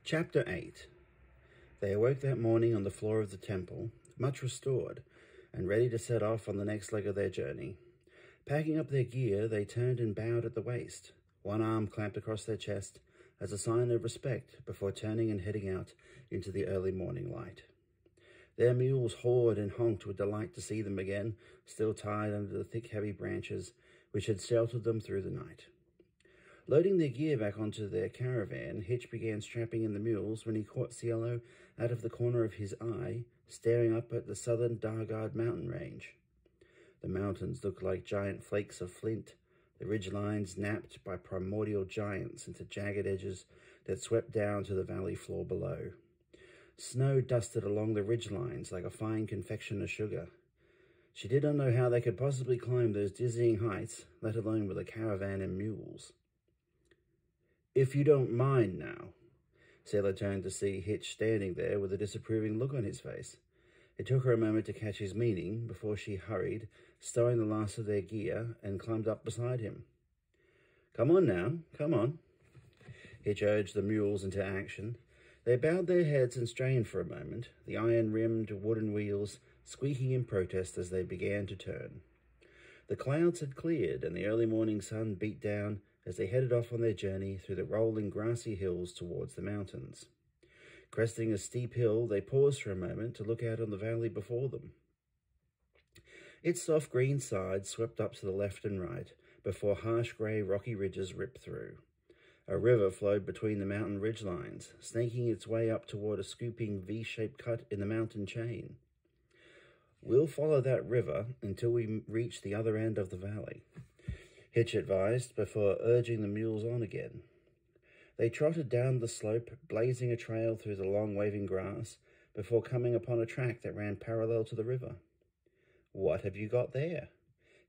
Chapter 8. They awoke that morning on the floor of the temple, much restored, and ready to set off on the next leg of their journey. Packing up their gear, they turned and bowed at the waist, one arm clamped across their chest as a sign of respect before turning and heading out into the early morning light. Their mules hawed and honked with delight to see them again, still tied under the thick, heavy branches which had sheltered them through the night. Loading their gear back onto their caravan, Hitch began strapping in the mules when he caught Cielo out of the corner of his eye, staring up at the southern Dargard mountain range. The mountains looked like giant flakes of flint, the ridgelines napped by primordial giants into jagged edges that swept down to the valley floor below. Snow dusted along the ridgelines like a fine confection of sugar. She did not know how they could possibly climb those dizzying heights, let alone with a caravan and mules. "If you don't mind now." Sailor turned to see Hitch standing there with a disapproving look on his face. It took her a moment to catch his meaning before she hurried, stowing the last of their gear, and climbed up beside him. "Come on now, come on." Hitch urged the mules into action. They bowed their heads and strained for a moment, the iron-rimmed wooden wheels squeaking in protest as they began to turn. The clouds had cleared, and the early morning sun beat down as they headed off on their journey through the rolling grassy hills towards the mountains. Cresting a steep hill, they paused for a moment to look out on the valley before them. Its soft green sides swept up to the left and right, before harsh grey rocky ridges ripped through. A river flowed between the mountain ridgelines, snaking its way up toward a scooping V-shaped cut in the mountain chain. "We'll follow that river until we reach the other end of the valley," Hitch advised before urging the mules on again. They trotted down the slope, blazing a trail through the long waving grass, before coming upon a track that ran parallel to the river. "What have you got there?"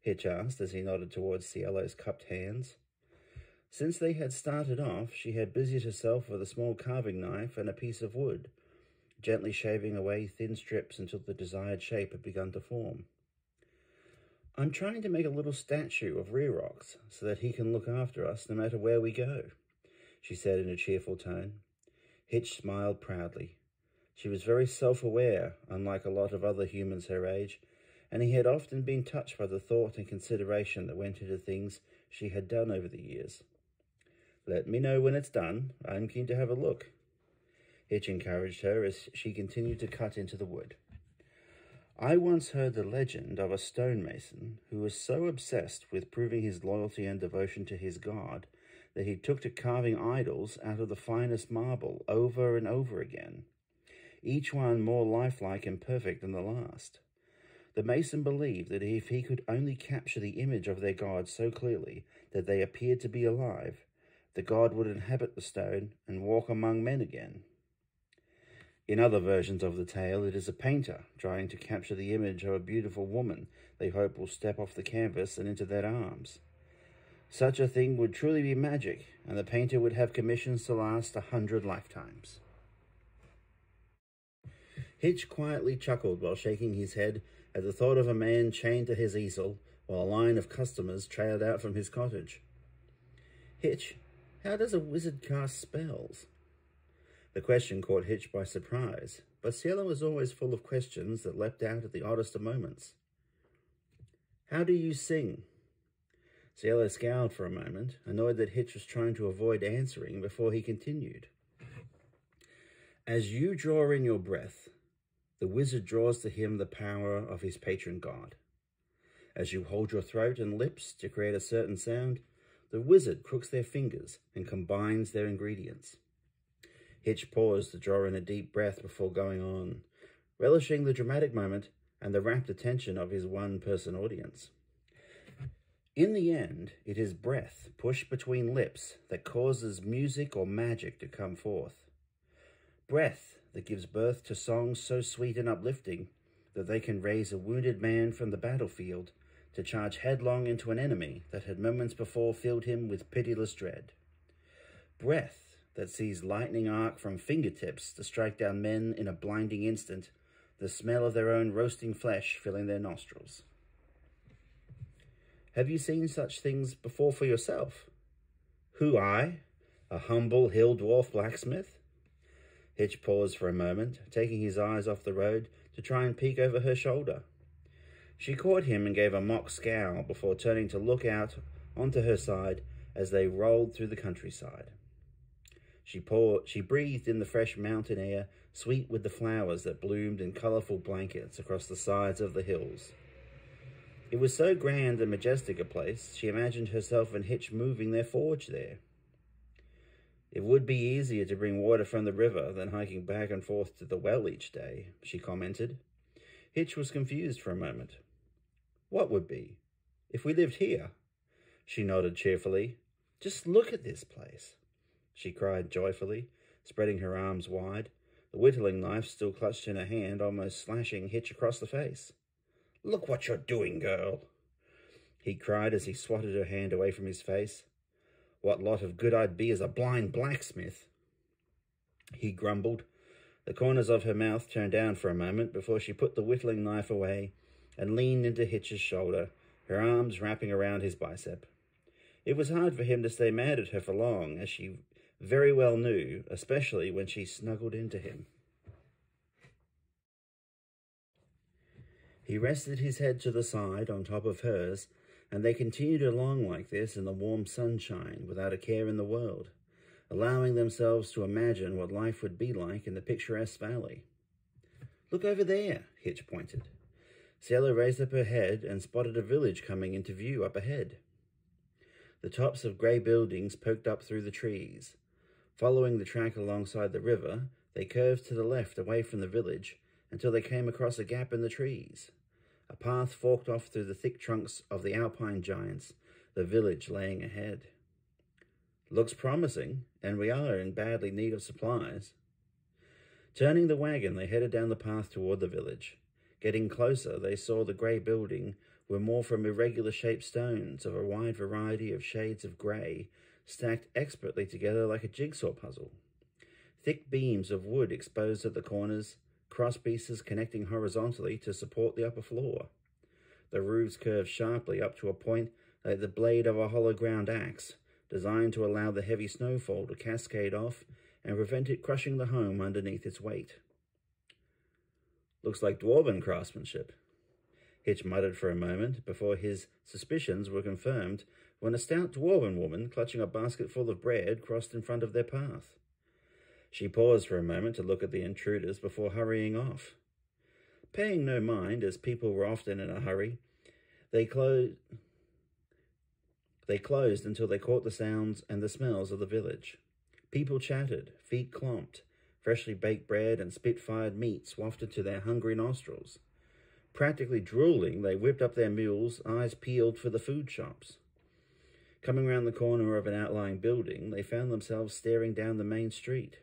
Hitch asked as he nodded towards Cielo's cupped hands. Since they had started off, she had busied herself with a small carving knife and a piece of wood, gently shaving away thin strips until the desired shape had begun to form. "I'm trying to make a little statue of Rerox so that he can look after us no matter where we go," she said in a cheerful tone. Hitch smiled proudly. She was very self-aware, unlike a lot of other humans her age, and he had often been touched by the thought and consideration that went into things she had done over the years. "Let me know when it's done. I'm keen to have a look," Hitch encouraged her as she continued to cut into the wood. "I once heard the legend of a stonemason who was so obsessed with proving his loyalty and devotion to his god that he took to carving idols out of the finest marble over and over again, each one more lifelike and perfect than the last. The mason believed that if he could only capture the image of their god so clearly that they appeared to be alive, the god would inhabit the stone and walk among men again. In other versions of the tale, it is a painter trying to capture the image of a beautiful woman they hope will step off the canvas and into their arms. Such a thing would truly be magic, and the painter would have commissions to last 100 lifetimes. Hitch quietly chuckled while shaking his head at the thought of a man chained to his easel while a line of customers trailed out from his cottage. "Hitch, how does a wizard cast spells?" The question caught Hitch by surprise, but Cielo was always full of questions that leapt out at the oddest of moments. "How do you sing?" Cielo scowled for a moment, annoyed that Hitch was trying to avoid answering before he continued. "As you draw in your breath, the wizard draws to him the power of his patron god. As you hold your throat and lips to create a certain sound, the wizard crooks their fingers and combines their ingredients." Hitch paused to draw in a deep breath before going on, relishing the dramatic moment and the rapt attention of his one-person audience. "In the end, it is breath pushed between lips that causes music or magic to come forth. Breath that gives birth to songs so sweet and uplifting that they can raise a wounded man from the battlefield to charge headlong into an enemy that had moments before filled him with pitiless dread. Breath that sees lightning arc from fingertips to strike down men in a blinding instant, the smell of their own roasting flesh filling their nostrils. Have you seen such things before for yourself?" "Who, I? A humble hill dwarf blacksmith?" Hitch paused for a moment, taking his eyes off the road to try and peek over her shoulder. She caught him and gave a mock scowl before turning to look out onto her side as they rolled through the countryside. She breathed in the fresh mountain air, sweet with the flowers that bloomed in colourful blankets across the sides of the hills. It was so grand and majestic a place, she imagined herself and Hitch moving their forge there. It would be easier to bring water from the river than hiking back and forth to the well each day, she commented. Hitch was confused for a moment. What would be? If we lived here? She nodded cheerfully. Just look at this place, she cried joyfully, spreading her arms wide, the whittling knife still clutched in her hand, almost slashing Hitch across the face. Look what you're doing, girl, he cried as he swatted her hand away from his face. What lot of good I'd be as a blind blacksmith, he grumbled. The corners of her mouth turned down for a moment before she put the whittling knife away and leaned into Hitch's shoulder, her arms wrapping around his bicep. It was hard for him to stay mad at her for long, as she very well knew, especially when she snuggled into him. He rested his head to the side on top of hers, and they continued along like this in the warm sunshine without a care in the world, allowing themselves to imagine what life would be like in the picturesque valley. Look over there, Hitch pointed. Cielo raised up her head and spotted a village coming into view up ahead. The tops of grey buildings poked up through the trees. Following the track alongside the river, they curved to the left away from the village until they came across a gap in the trees. A path forked off through the thick trunks of the alpine giants, the village laying ahead. Looks promising, and we are in badly need of supplies. Turning the wagon, they headed down the path toward the village. Getting closer, they saw the grey building were more from irregular-shaped stones of a wide variety of shades of grey, stacked expertly together like a jigsaw puzzle. Thick beams of wood exposed at the corners, cross pieces connecting horizontally to support the upper floor. The roofs curved sharply up to a point like the blade of a hollow-ground axe, designed to allow the heavy snowfall to cascade off and prevent it crushing the home underneath its weight. Looks like dwarven craftsmanship, Hitch muttered for a moment before his suspicions were confirmed when a stout dwarven woman clutching a basket full of bread crossed in front of their path. She paused for a moment to look at the intruders before hurrying off. Paying no mind, as people were often in a hurry, they closed until they caught the sounds and the smells of the village. People chattered, feet clomped, freshly baked bread and spit-fired meats wafted to their hungry nostrils. Practically drooling, they whipped up their mules, eyes peeled for the food shops. Coming round the corner of an outlying building, they found themselves staring down the main street.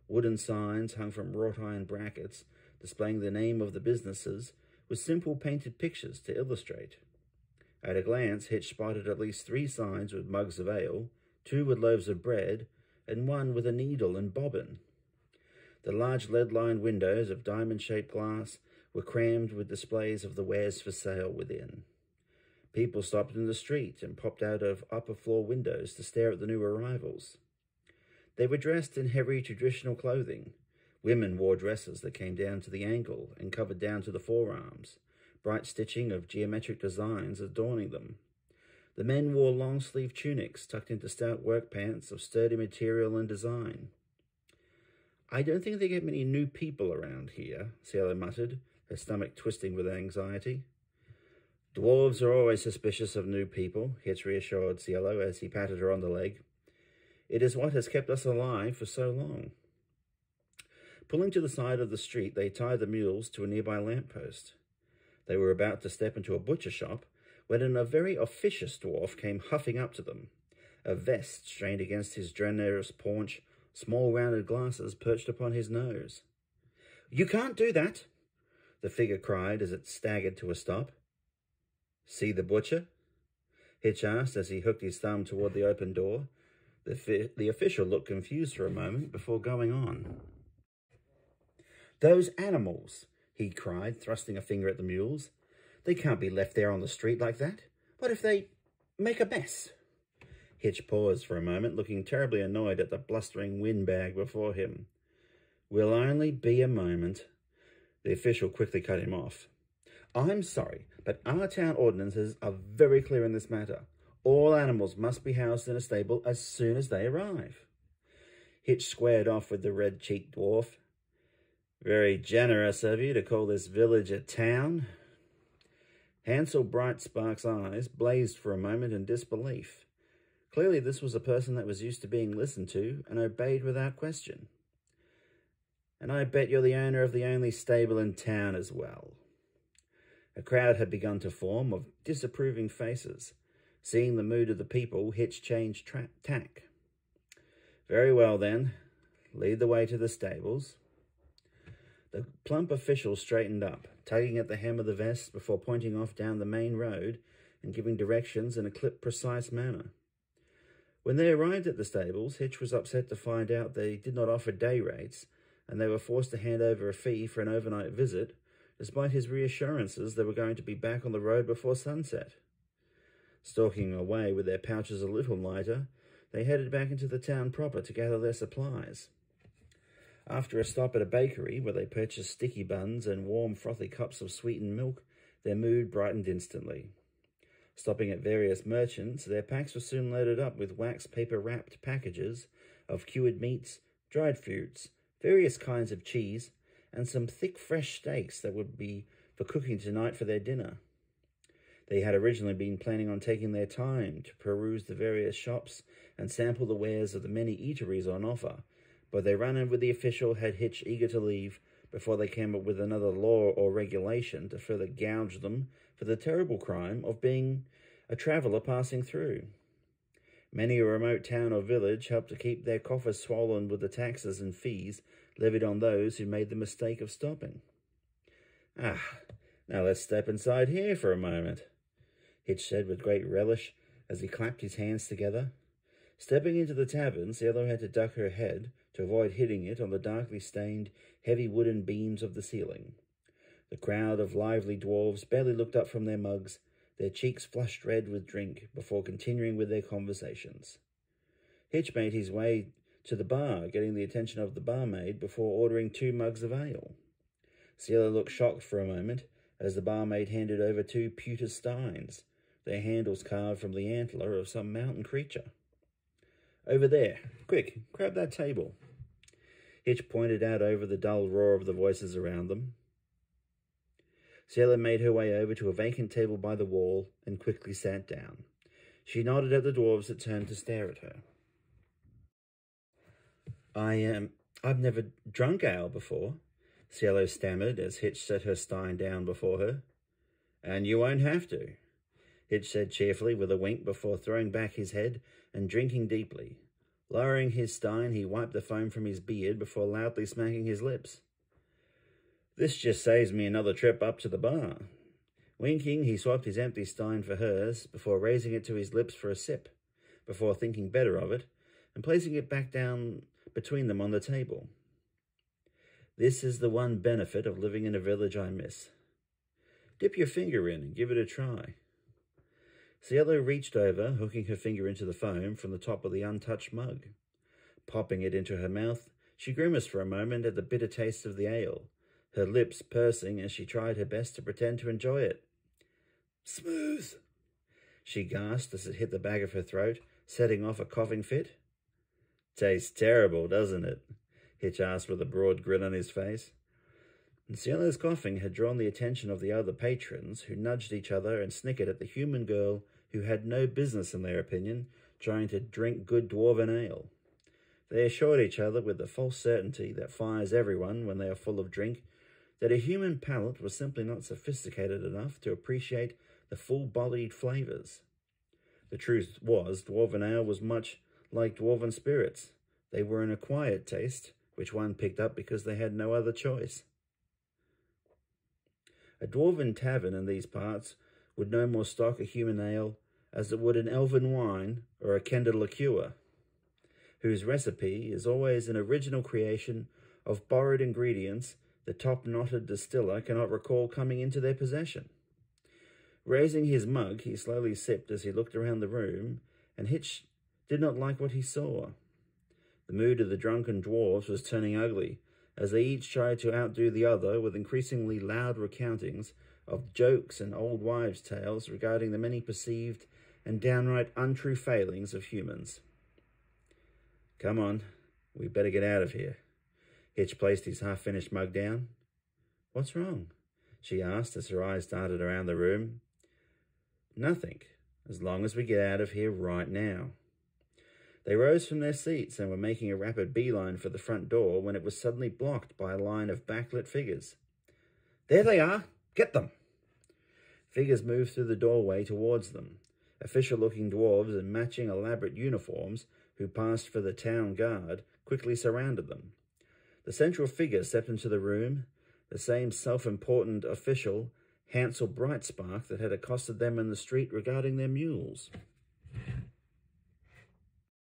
Wooden signs hung from wrought iron brackets, displaying the name of the businesses, with simple painted pictures to illustrate. At a glance, Hitch spotted at least 3 signs with mugs of ale, 2 with loaves of bread, and 1 with a needle and bobbin. The large lead-lined windows of diamond-shaped glass were crammed with displays of the wares for sale within. People stopped in the street and popped out of upper-floor windows to stare at the new arrivals. They were dressed in heavy traditional clothing. Women wore dresses that came down to the ankle and covered down to the forearms, bright stitching of geometric designs adorning them. The men wore long-sleeved tunics tucked into stout work pants of sturdy material and design. I don't think they get many new people around here, Cielo muttered, her stomach twisting with anxiety. Dwarves are always suspicious of new people, Hitch reassured Cielo as he patted her on the leg. It is what has kept us alive for so long. Pulling to the side of the street, they tied the mules to a nearby lamppost. They were about to step into a butcher shop when a very officious dwarf came huffing up to them, a vest strained against his generous paunch, small rounded glasses perched upon his nose. "You can't do that," the figure cried as it staggered to a stop. "See the butcher?" Hitch asked as he hooked his thumb toward the open door. The official looked confused for a moment before going on. "Those animals," he cried, thrusting a finger at the mules. "They can't be left there on the street like that. What if they make a mess?" Hitch paused for a moment, looking terribly annoyed at the blustering windbag before him. "Will only be a moment." The official quickly cut him off. "I'm sorry, but our town ordinances are very clear in this matter. All animals must be housed in a stable as soon as they arrive." Hitch squared off with the red-cheeked dwarf. "Very generous of you to call this village a town." Hansel Brightspark's eyes blazed for a moment in disbelief. Clearly this was a person that was used to being listened to and obeyed without question. "And I bet you're the owner of the only stable in town as well." A crowd had begun to form of disapproving faces. Seeing the mood of the people, Hitch changed tack. "Very well then, lead the way to the stables." The plump official straightened up, tugging at the hem of the vest before pointing off down the main road and giving directions in a clip-precise manner. When they arrived at the stables, Hitch was upset to find out they did not offer day rates, and they were forced to hand over a fee for an overnight visit, despite his reassurances they were going to be back on the road before sunset. Stalking away with their pouches a little lighter, they headed back into the town proper to gather their supplies. After a stop at a bakery where they purchased sticky buns and warm, frothy cups of sweetened milk, their mood brightened instantly. Stopping at various merchants, their packs were soon loaded up with wax paper-wrapped packages of cured meats, dried fruits, various kinds of cheese, and some thick, fresh steaks that would be for cooking tonight for their dinner. They had originally been planning on taking their time to peruse the various shops and sample the wares of the many eateries on offer, but their run-in with the official had Hitch eager to leave before they came up with another law or regulation to further gouge them for the terrible crime of being a traveller passing through. Many a remote town or village helped to keep their coffers swollen with the taxes and fees levied on those who made the mistake of stopping. "Now let's step inside here for a moment," Hitch said with great relish as he clapped his hands together. Stepping into the tavern, Cielo had to duck her head to avoid hitting it on the darkly stained, heavy wooden beams of the ceiling. The crowd of lively dwarves barely looked up from their mugs, their cheeks flushed red with drink, before continuing with their conversations. Hitch made his way to the bar, getting the attention of the barmaid before ordering 2 mugs of ale. Cielo looked shocked for a moment as the barmaid handed over 2 pewter steins, their handles carved from the antler of some mountain creature. "Over there. Quick, grab that table." Hitch pointed out over the dull roar of the voices around them. Cielo made her way over to a vacant table by the wall and quickly sat down. She nodded at the dwarves that turned to stare at her. I've never drunk ale before," Cielo stammered as Hitch set her stein down before her. "And you won't have to," Hitch said cheerfully with a wink before throwing back his head and drinking deeply. Lowering his stein, he wiped the foam from his beard before loudly smacking his lips. "This just saves me another trip up to the bar." Winking, he swapped his empty stein for hers before raising it to his lips for a sip, before thinking better of it and placing it back down between them on the table. "This is the one benefit of living in a village I miss. Dip your finger in and give it a try." Cielo reached over, hooking her finger into the foam from the top of the untouched mug. Popping it into her mouth, she grimaced for a moment at the bitter taste of the ale, her lips pursing as she tried her best to pretend to enjoy it. "Smooth," she gasped as it hit the back of her throat, setting off a coughing fit. "Tastes terrible, doesn't it?" Hitch asked with a broad grin on his face. And Cielo's coughing had drawn the attention of the other patrons, who nudged each other and snickered at the human girl who had no business, in their opinion, trying to drink good dwarven ale. They assured each other with the false certainty that fires everyone when they are full of drink, that a human palate was simply not sophisticated enough to appreciate the full-bodied flavours. The truth was, dwarven ale was much like dwarven spirits. They were an acquired taste, which one picked up because they had no other choice. A dwarven tavern in these parts would no more stock a human ale as it would an elven wine or a Kendall liqueur, whose recipe is always an original creation of borrowed ingredients the top-knotted distiller cannot recall coming into their possession. Raising his mug, he slowly sipped as he looked around the room, and Hitch did not like what he saw. The mood of the drunken dwarves was turning ugly, as they each tried to outdo the other with increasingly loud recountings of jokes and old wives' tales regarding the many perceived and downright untrue failings of humans. "Come on, we'd better get out of here." Hitch placed his half-finished mug down. "What's wrong?" she asked as her eyes darted around the room. "Nothing, as long as we get out of here right now." They rose from their seats and were making a rapid beeline for the front door when it was suddenly blocked by a line of backlit figures. "There they are! Get them!" Figures moved through the doorway towards them. Official-looking dwarves in matching elaborate uniforms, who passed for the town guard, quickly surrounded them. The central figure stepped into the room, the same self-important official, Hansel Brightspark, that had accosted them in the street regarding their mules.